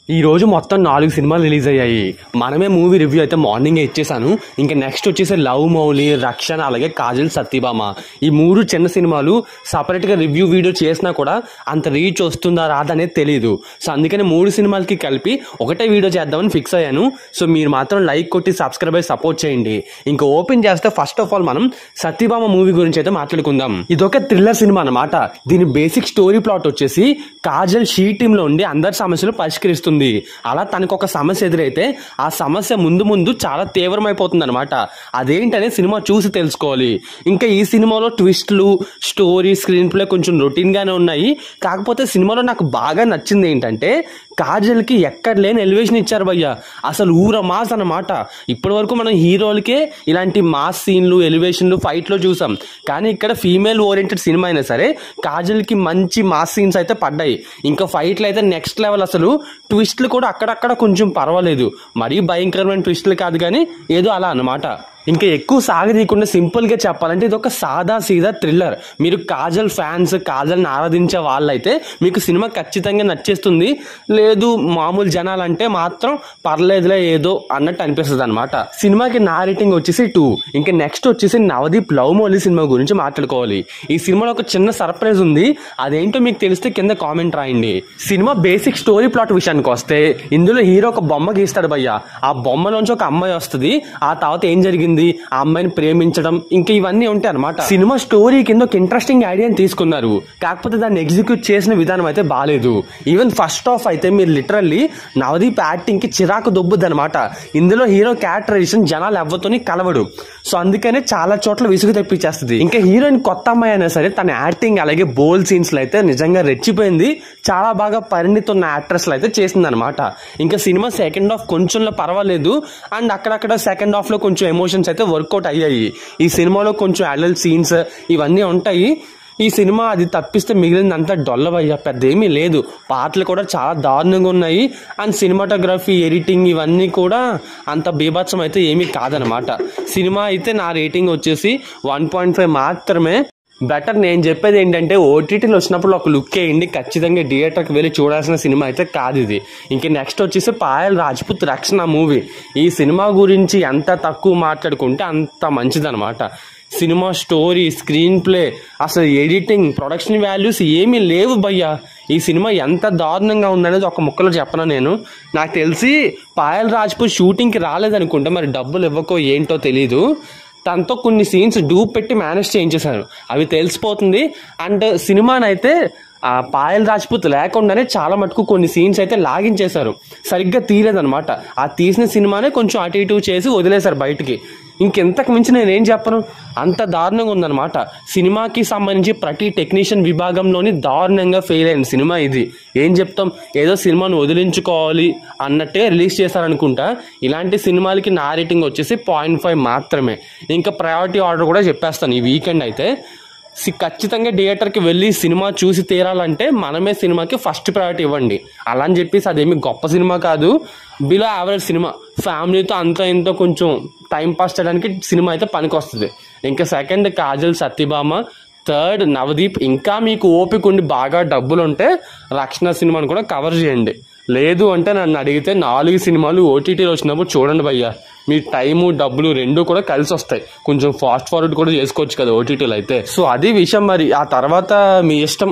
ఈ రోజు మొత్తం 4 సినిమాలు రిలీజ్ అయ్యాయి. మనమే మూవీ రివ్యూ అయితే మార్నింగే ఇచ్చేసాను. ఇంకా నెక్స్ట్ వచ్చేసి లవ్ మౌలి, రక్షణ, అలాగే కాజల్, సత్యభామ. ఈ 3 చిన్న సినిమాలు సపరేట్ గా రివ్యూ వీడియో చేసినా కూడా అంత రీచ్ వస్తుందా రాదనేది తెలియదు. సో అందుకని 3 సినిమాలకి కలిపి ఒకటే వీడియో చేద్దామని ఫిక్స్ అయ్యాను. సో మీరు మాత్రం లైక్ కొట్టి సబ్స్క్రైబ్ అయ్యి సపోర్ట్ చేయండి. ఇంకా ఓపెన్ చేస్తే ఫస్ట్ ఆఫ్ ఆల్ మనం సత్యభామ మూవీ గురించి అయితే మాట్లాడుకుందాం. ఇదొక థ్రిల్లర్ సినిమా అన్నమాట. దీని బేసిక్ స్టోరీ ప్లాట్ వచ్చేసి కాజల్ షీ టీమ్ లో ఉండి అందరి సమస్యలు పరిష్కరిస్తుంది. అలా తనకు ఒక సమస్య ఎదురైతే ఆ సమస్య ముందు చాలా తీవ్రమైపోతుంది అనమాట. అదేంటనే సినిమా చూసి తెలుసుకోవాలి. ఇంకా ఈ సినిమాలో ట్విస్ట్లు, స్టోరీ, స్క్రీన్ ప్లే కొంచెం రొటీన్ గానే ఉన్నాయి. కాకపోతే సినిమాలో నాకు బాగా నచ్చింది ఏంటంటే కాజల్ కి ఎక్కడ లేని ఎలివేషన్ ఇచ్చారు భయ్య. అసలు ఊర మాస్ అన్నమాట. ఇప్పటి వరకు మనం హీరోలకే ఇలాంటి మాస్ సీన్లు, ఎలివేషన్లు, ఫైట్లు చూసాం. కానీ ఇక్కడ ఫీమేల్ ఓరియంటెడ్ సినిమా అయినా సరే కాజల్ కి మంచి మాస్ సీన్స్ అయితే పడ్డాయి. ఇంకా ఫైట్లు అయితే నెక్స్ట్ లెవెల్. అసలు ట్విస్ట్లు కూడా అక్కడక్కడ కొంచెం పర్వాలేదు, మరీ భయంకరమైన ట్విస్ట్లు కాదు కానీ ఏదో అలా అన్నమాట. ఇంకా ఎక్కువ సాగదీయకుండా సింపుల్ గా చెప్పాలంటే ఇది ఒక సాదా సీదా థ్రిల్లర్. మీరు కాజల్ ఫ్యాన్స్, కాజల్ని ఆరాధించే వాళ్ళైతే మీకు సినిమా ఖచ్చితంగా నచ్చేస్తుంది. లేదు మామూలు జనాలంటే మాత్రం పర్లేదులే ఏదో అన్నట్టు అనిపిస్తుంది అనమాట. సినిమాకి నా రేటింగ్ వచ్చేసి 2. ఇంకా నెక్స్ట్ వచ్చేసి నవదీప్ లవ్ మౌలి సినిమా గురించి మాట్లాడుకోవాలి. ఈ సినిమాలో ఒక చిన్న సర్ప్రైజ్ ఉంది. అదేంటో మీకు తెలిస్తే కింద కామెంట్ రాయండి. సినిమా బేసిక్ స్టోరీ ప్లాట్ విషయానికి వస్తే ఇందులో హీరో ఒక బొమ్మ గీస్తాడు భయ్య. ఆ బొమ్మలోంచి ఒక అమ్మాయి వస్తుంది. ఆ తర్వాత ఏం జరిగింది, ఆ అమ్మాయిని ప్రేమించడం, ఇంకా ఇవన్నీ ఉంటాయి అనమాట. సినిమా స్టోరీ కింద ఒక ఇంట్రెస్టింగ్ ఐడియాని తీసుకున్నారు. కాకపోతే దాన్ని ఎగ్జిక్యూట్ చేసిన విధానం అయితే బాలేదు. ఈవెన్ ఫస్ట్ హాఫ్ అయితే మీరు లిటరల్లీ నవదీప్ యాక్టింగ్ కి చిరాకు దొబ్బుద్ది అనమాట. ఇందులో హీరో క్యారెక్టరైజేషన్ జనాలు ఎవ్వతోని కలవడు. సో అందుకనే చాలా చోట్ల విసుగు తెప్పించేస్తుంది. ఇంకా హీరోయిన్ కొత్త అమ్మాయి అయినా సరే తన యాక్టింగ్ అలాగే బోల్ సీన్స్ లో అయితే నిజంగా రెచ్చిపోయింది. చాలా బాగా పరిణితి ఉన్న యాక్ట్రెస్ అయితే చేసింది అనమాట. ఇంకా సినిమా సెకండ్ హాఫ్ కొంచెంలో పర్వాలేదు. అండ్ అక్కడక్కడ సెకండ్ హాఫ్ లో కొంచెం ఎమోషన్స్ అయితే వర్కౌట్ అయ్యాయి. ఈ సినిమాలో కొంచెం అడల్ట్ సీన్స్ ఇవన్నీ ఉంటాయి. ఈ సినిమా అది తప్పిస్తే మిగిలిందంతా డొల్లవయ్యా, పెద్ద ఏమీ లేదు. పాటలు కూడా చాలా దారుణంగా ఉన్నాయి. అండ్ సినిమాటోగ్రఫీ, ఎడిటింగ్ ఇవన్నీ కూడా అంత బీభత్సం అయితే ఏమీ కాదనమాట. సినిమా అయితే నా రేటింగ్ వచ్చేసి 1.5 మాత్రమే. బెటర్. నేను చెప్పేది ఏంటంటే ఓటీటీలో వచ్చినప్పుడు ఒక లుక్ వేయండి. ఖచ్చితంగా థియేటర్కి వెళ్ళి చూడాల్సిన సినిమా అయితే కాదు ఇది. ఇంక నెక్స్ట్ వచ్చేసి పాయల్ రాజ్పుత్ రక్షణ మూవీ. ఈ సినిమా గురించి ఎంత తక్కువ మాట్లాడుకుంటే అంత మంచిదనమాట. సినిమా స్టోరీ, స్క్రీన్ ప్లే, అసలు ఎడిటింగ్, ప్రొడక్షన్ వాల్యూస్ ఏమీ లేవు భయ్యా. ఈ సినిమా ఎంత దారుణంగా ఉందనేది ఒక ముక్కలో చెప్పను నేను. నాకు తెలిసి పాయల్ రాజ్పుత్ షూటింగ్కి రాలేదనుకుంటా, మరి డబ్బులు ఇవ్వకో ఏంటో తెలీదు. తనతో కొన్ని సీన్స్ డూప్ పెట్టి మేనేజ్ చేయించేశారు, అవి తెలిసిపోతుంది. అండ్ సినిమానైతే పాయల్ రాజ్పుత్ లేకుండానే చాలా మటుకు కొన్ని సీన్స్ అయితే లాగించేశారు, సరిగ్గా తీయలేదనమాట. ఆ తీసిన సినిమానే కొంచెం అటు ఇటు చేసి వదిలేశారు బయటికి. ఇంకెంతకు మించి నేనేం చెప్పను, అంత దారుణంగా ఉందన్నమాట. సినిమాకి సంబంధించి ప్రతి టెక్నీషియన్ విభాగంలోని దారుణంగా ఫెయిల్ అయిన సినిమా ఇది. ఏం చెప్తాం, ఏదో సినిమాను వదిలించుకోవాలి అన్నట్టుగా రిలీజ్ చేశారనుకుంటా. ఇలాంటి సినిమాలకి నా రేటింగ్ వచ్చేసి 0.5 మాత్రమే. ఇంకా ప్రయారిటీ ఆర్డర్ కూడా చెప్పేస్తాను. ఈ వీకెండ్ అయితే ఖచ్చితంగా థియేటర్కి వెళ్ళి సినిమా చూసి తీరాలంటే మనమే సినిమాకి ఫస్ట్ ప్రయారిటీ ఇవ్వండి. అలా అని చెప్పేసి అదేమి గొప్ప సినిమా కాదు, బిలో యావరేజ్ సినిమా. ఫ్యామిలీతో అంతా ఎంతో కొంచెం టైం పాస్ చేయడానికి సినిమా అయితే పనికి వస్తుంది. ఇంకా సెకండ్ కాజల్, సత్యభామ. థర్డ్ నవదీప్. ఇంకా మీకు ఓపిక ఉండి బాగా డబ్బులు ఉంటే రక్షణ సినిమాని కూడా కవర్ చేయండి. లేదు అంటే నన్ను అడిగితే 4 సినిమాలు ఓటీటీలో వచ్చినప్పుడు చూడండి భయ్యా. మీ టైము, డబ్బులు రెండు కూడా కలిసి వస్తాయి. కొంచెం ఫాస్ట్ ఫార్వర్డ్ కూడా చేసుకోవచ్చు కదా ఓటీటీలో అయితే. సో అది విషయం. మరి ఆ తర్వాత మీ ఇష్టం.